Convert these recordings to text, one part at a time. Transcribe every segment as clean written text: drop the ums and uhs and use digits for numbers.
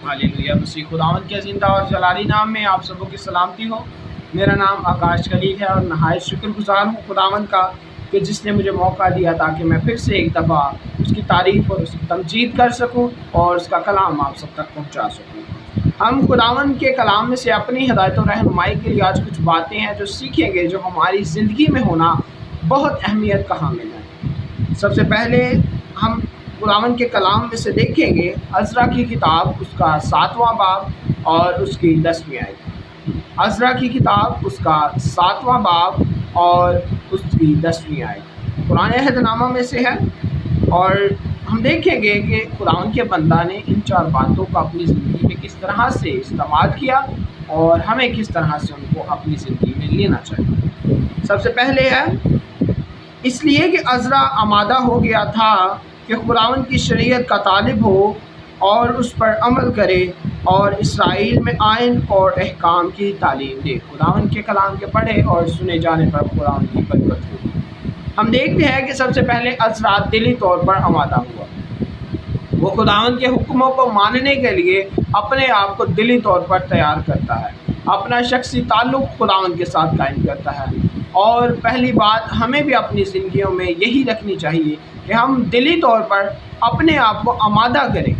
Hallelujah. मसीह खुदावंद के ज़िंदा और जलाली नाम में आप सबों की सलामती हो। मेरा नाम आकाश खलील है और नहायत शुक्रगुजार हूँ खुदावंद का कि जिसने मुझे मौका दिया ताकि मैं फिर से एक दफ़ा उसकी तारीफ़ और उसकी तमजीद कर सकूँ और उसका कलाम आप सब तक पहुँचा सकूँ। हम खुदावंद के कलाम में से अपनी हिदायत और रहनुमाई के लिए आज कुछ बातें हैं जो सीखेंगे, जो हमारी ज़िंदगी में होना बहुत अहमियत का हामिल है। सबसे पहले हम खुदावंद के कलाम में से देखेंगे अज़रा की किताब उसका 7वां बाब और उसकी 10वीं आयत। अज़रा की किताब उसका 7वां बाब और उसकी 10वीं आयत पुराने अहदनामा में से है और हम देखेंगे कि खुदावंद के बंदा ने इन 4 बातों का अपनी ज़िंदगी में किस तरह से इस्तेमाल किया और हमें किस तरह से उनको अपनी ज़िंदगी में लेना चाहिए। सबसे पहले है इसलिए कि अज़रा आमादा हो गया था कि खुदावंद की शरीयत का तालिब हो और उस पर अमल करे और इसराइल में आइन और अहकाम की तालीम दे। खुदावंद के कलाम के पढ़े और सुने जाने पर खुदावंद की बरकत हो। हम देखते हैं कि सबसे पहले अज़रा दिली तौर पर आमादा हुआ। वो खुदावंद के हुक्मों को मानने के लिए अपने आप को दिली तौर पर तैयार करता है, अपना शख्सी ताल्लुक़ खुदावंद के साथ कायम करता है। और पहली बात हमें भी अपनी ज़िंदगियों में यही रखनी चाहिए कि हम दिली तौर पर अपने आप को आमादा करें।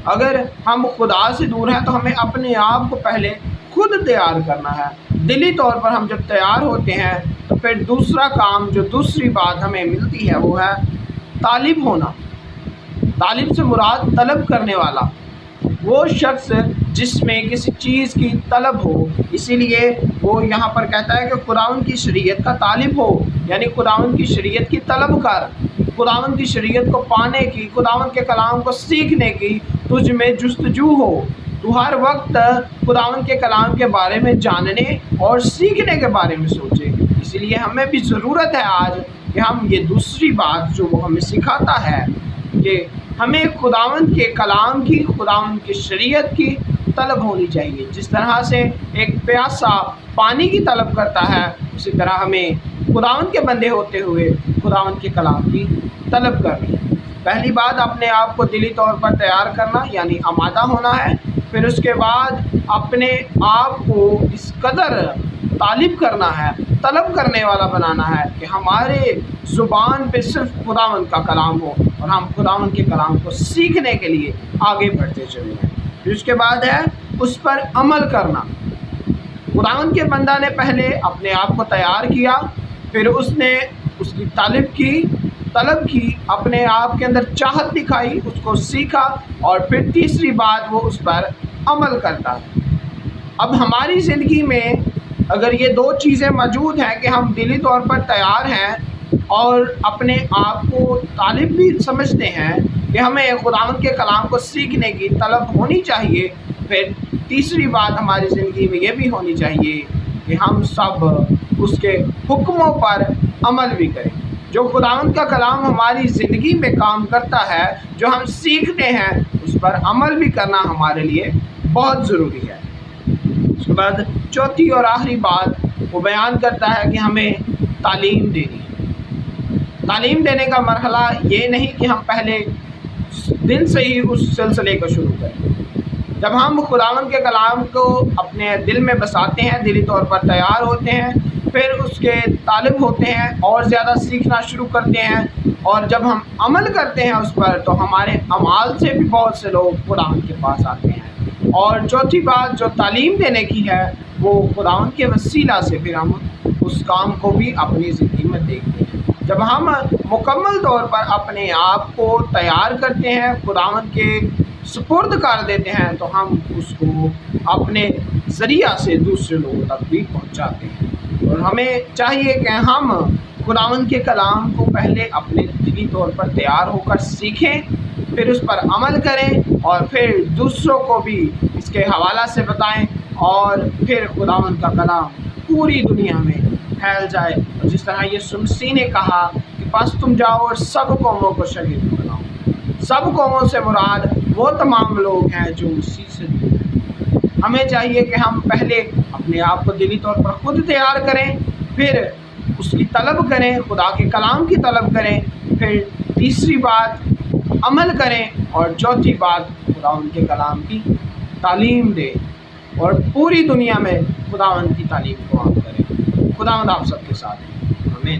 अगर हम खुदा से दूर हैं तो हमें अपने आप को पहले खुद तैयार करना है। दिली तौर पर हम जब तैयार होते हैं तो फिर दूसरा काम, जो दूसरी बात हमें मिलती है वो है तालिब होना। तालिब से मुराद तलब करने वाला, वो शख्स जिसमें किसी चीज़ की तलब हो। इसीलिए वो यहाँ पर कहता है कि खुदावंद की शरीयत का तालिब हो, यानी खुदावंद की शरीयत की तलब कर, खुदावंद की शरीयत को पाने की, खुदावंद के कलाम को सीखने की तुझ में जुस्तजू हो। तू हर वक्त खुदावंद के कलाम के बारे में जानने और सीखने के बारे में सोचे। इसीलिए हमें भी ज़रूरत है आज कि हम ये दूसरी बात जो वो हमें सिखाता है कि हमें खुदावंद के कलाम की, खुदावंद की शरीयत की तलब होनी चाहिए। जिस तरह से एक प्यासा पानी की तलब करता है, उसी तरह हमें खुदावंद के बंदे होते हुए खुदावंद के कलाम की तलब करनी है। पहली बात अपने आप को दिली तौर पर तैयार करना यानी आमादा होना है। फिर उसके बाद अपने आप को इस कदर तालिब करना है, तलब करने वाला बनाना है कि हमारे ज़ुबान पे सिर्फ खुदावंद का कलाम हो और हम खुदावंद के कलाम को सीखने के लिए आगे बढ़ते चले जाएं। फिर उसके बाद है उस पर अमल करना। खुदावंद के बंदा ने पहले अपने आप को तैयार किया, फिर उसने उसकी तलब की, अपने आप के अंदर चाहत दिखाई, उसको सीखा और फिर तीसरी बात वो उस पर अमल करता है। अब हमारी ज़िंदगी में अगर ये 2 चीज़ें मौजूद हैं कि हम दिली तौर पर तैयार हैं और अपने आप को तालिब भी समझते हैं कि हमें खुदावंद के कलाम को सीखने की तलब होनी चाहिए, फिर तीसरी बात हमारी ज़िंदगी में ये भी होनी चाहिए कि हम सब उसके हुक्मों पर अमल भी करें। जो खुदावंद का कलाम हमारी ज़िंदगी में काम करता है, जो हम सीखते हैं, उस पर अमल भी करना हमारे लिए बहुत ज़रूरी है। उसके बाद चौथी और आखिरी बात वो बयान करता है कि हमें तालीम देनी है। तालीम देने का मरहला ये नहीं कि हम पहले दिन से ही उस सिलसिले को शुरू करें। जब हम खुदावंद के कलाम को अपने दिल में बसाते हैं, दिली तौर पर तैयार होते हैं, फिर उसके तालिब होते हैं और ज़्यादा सीखना शुरू करते हैं और जब हम अमल करते हैं उस पर तो हमारे अमाल से भी बहुत से लोग खुदावंद के पास आते हैं। और चौथी बात जो तालीम देने की है वो खुदावंद के वसीला से फिर हम उस काम को भी अपनी ज़िंदगी में देखते हैं। जब हम मुकम्मल तौर पर अपने आप को तैयार करते हैं, खुदावंद के सुपुर्द कर देते हैं, तो हम उसको अपने ज़रिया से दूसरे लोगों तक भी पहुंचाते हैं। और हमें चाहिए कि हम खुदावंद के कलाम को पहले अपने दिली तौर पर तैयार होकर सीखें, फिर उस पर अमल करें और फिर दूसरों को भी इसके हवाला से बताएं और फिर खुदावंद का कलाम पूरी दुनिया में फैल जाए। और जिस तरह यीशु मसीह ने कहा कि बस तुम जाओ और सब कौमों को शागिर्द बनाओ। सब कौमों से मुराद वो तमाम लोग हैं जो उसी से दूर हैं। हमें चाहिए कि हम पहले अपने आप को दिली तौर पर खुद तैयार करें, फिर उसकी तलब करें, खुदा के कलाम की तलब करें, फिर तीसरी बात अमल करें और चौथी बात खुदा उनके कलाम की تعلیم دے اور پوری دنیا میں خداوند کی تعلیم کو عام کریں۔ خداوند آپ سب کے ساتھ ہے، آمین۔